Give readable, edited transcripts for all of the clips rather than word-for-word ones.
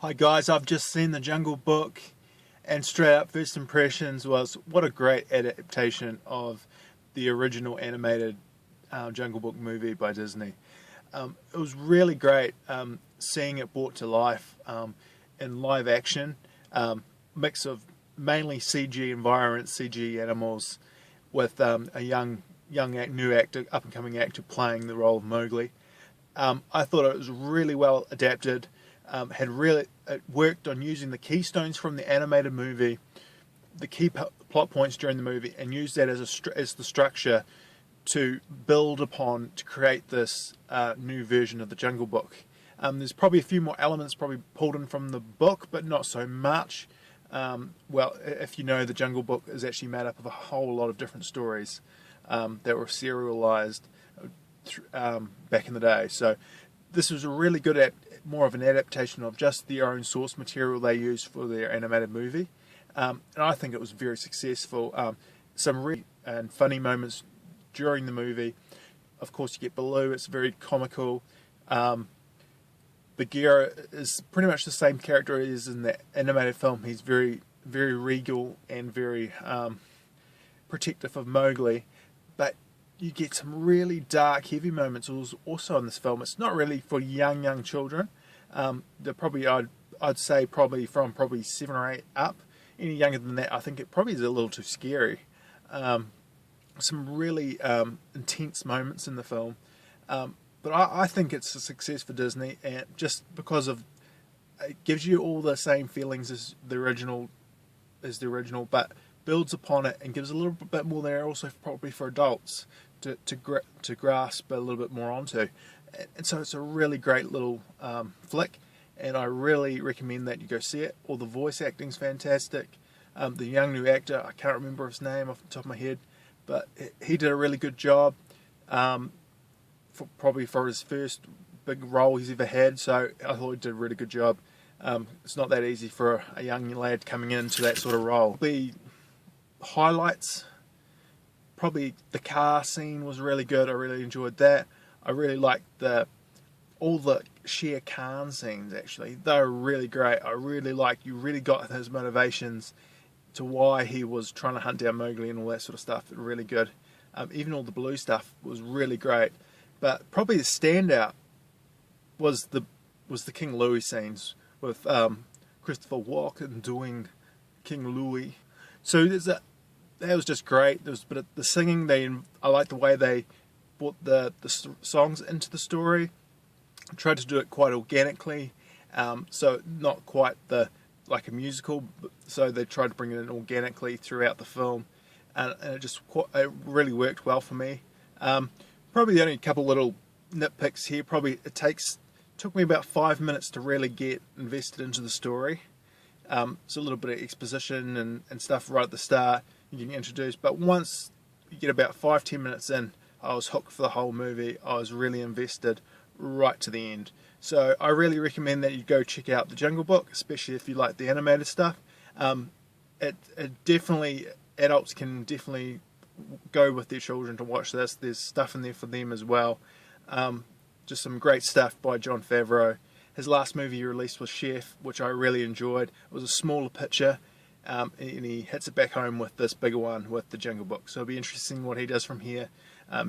Hi guys, I've just seen The Jungle Book, and straight up first impressions was what a great adaptation of the original animated Jungle Book movie by Disney. It was really great seeing it brought to life in live action, mix of mainly CG environments, CG animals, with a new actor, up and coming actor playing the role of Mowgli. I thought it was really well adapted. It worked on using the keystones from the animated movie, the key plot points during the movie, and used that as the structure to build upon to create this new version of the Jungle Book. There's probably a few more elements probably pulled in from the book, but not so much. Well, if you know, the Jungle Book is actually made up of a whole lot of different stories that were serialized back in the day. So this was a really good more of an adaptation of just their own source material they used for their animated movie, and I think it was very successful. Some really and funny moments during the movie. Of course, you get Baloo; it's very comical. Bagheera is pretty much the same character he is in the animated film. He's very, very regal and very protective of Mowgli, but you get some really dark, heavy moments also in this film. It's not really for young children. They're probably, I'd say, probably from 7 or 8 up. Any younger than that, I think it probably is a little too scary. Some really intense moments in the film, but I think it's a success for Disney, and just because of it gives you all the same feelings as the original, but builds upon it and gives a little bit more there also probably for adults to grasp a little bit more onto, and so it's a really great little flick, and I really recommend that you go see it. All the voice acting's fantastic. The young new actor, I can't remember his name off the top of my head, but he did a really good job, probably for his first big role he's ever had, so I thought he did a really good job. It's not that easy for a young lad coming into that sort of role. The highlights, probably the car scene was really good. I really enjoyed that. I really liked all the Shere Khan scenes. Actually, they were really great. I really liked, you really got his motivations to why he was trying to hunt down Mowgli and all that sort of stuff. Really good. Even all the blue stuff was really great. But probably the standout was the King Louie scenes with Christopher Walken doing King Louie. So that was just great. There was a bit of the singing. I like the way they brought the songs into the story. Tried to do it quite organically, so not quite like a musical. So they tried to bring it in organically throughout the film, and it really worked well for me. Probably the only couple little nitpicks here. Probably it took me about 5 minutes to really get invested into the story. It's a little bit of exposition and stuff right at the start. You get introduced, but once you get about 5-10 minutes in, I was hooked for the whole movie. I was really invested right to the end. So I really recommend that you go check out The Jungle Book, especially if you like the animated stuff. It definitely, adults can definitely go with their children to watch this. There's stuff in there for them as well. Just some great stuff by Jon Favreau. His last movie he released was Chef, which I really enjoyed. It was a smaller picture, and he hits it back home with this bigger one with The Jungle Book. So it'll be interesting what he does from here.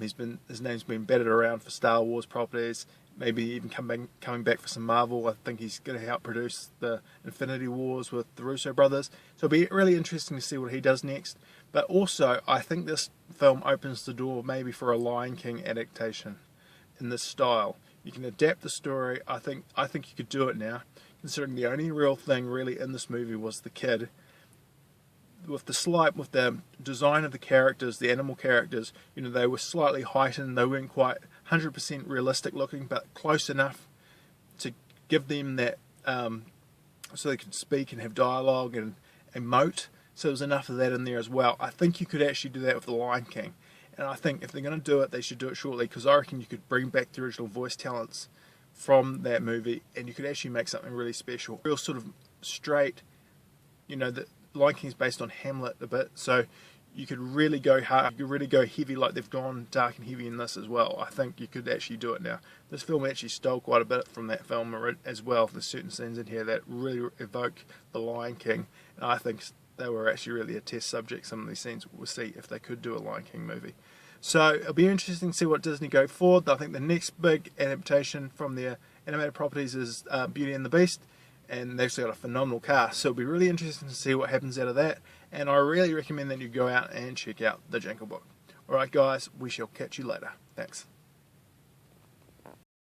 His name's been batted around for Star Wars properties, maybe even coming back for some Marvel. I think he's going to help produce the Infinity Wars with the Russo brothers. So it'll be really interesting to see what he does next. But also, I think this film opens the door maybe for a Lion King adaptation in this style. You can adapt the story. I think you could do it now, considering the only real thing really in this movie was the kid. With the design of the characters, the animal characters, they were slightly heightened. They weren't quite 100% realistic looking, but close enough to give them that, so they could speak and have dialogue and emote. So there's enough of that in there as well. I think you could actually do that with the Lion King, and I think if they're going to do it, they should do it shortly, because I reckon you could bring back the original voice talents from that movie, and you could actually make something really special, real sort of straight. The Lion King is based on Hamlet a bit, so you could really go hard, you could really go heavy like they've gone dark and heavy in this as well. I think you could actually do it now. This film actually stole quite a bit from that film as well. There's certain scenes in here that really evoke The Lion King, and I think they were actually really a test subject. Some of these scenes, we'll see if they could do a Lion King movie. So it'll be interesting to see what Disney go forward. I think the next big adaptation from their animated properties is Beauty and the Beast, and they've still got a phenomenal cast, so it'll be really interesting to see what happens out of that, and I really recommend that you go out and check out The Jungle Book. Alright guys, we shall catch you later. Thanks.